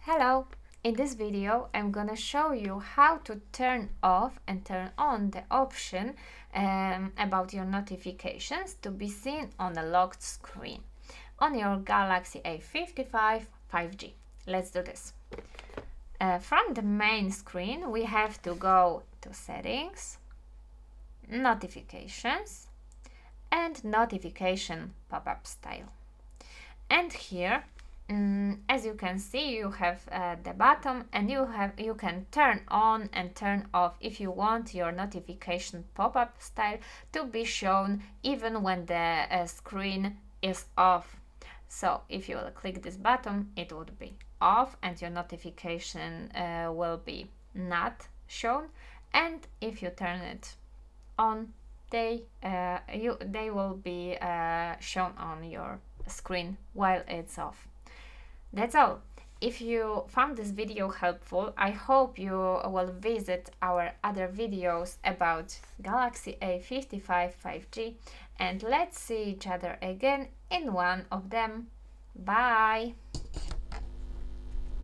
Hello! In this video I'm gonna show you how to turn off and turn on the option about your notifications to be seen on a locked screen on your Galaxy A55 5G. Let's do this. From the main screen we have to go to Settings, Notifications and Notification Pop-up Style. And here as you can see, you have the button, and you can turn on and turn off if you want your notification pop-up style to be shown even when the screen is off. So if you will click this button, it would be off and your notification will be not shown, and if you turn it on, they will be shown on your screen while it's off. That's all. If you found this video helpful, I hope you will visit our other videos about Galaxy A55 5G, and let's see each other again in one of them. Bye!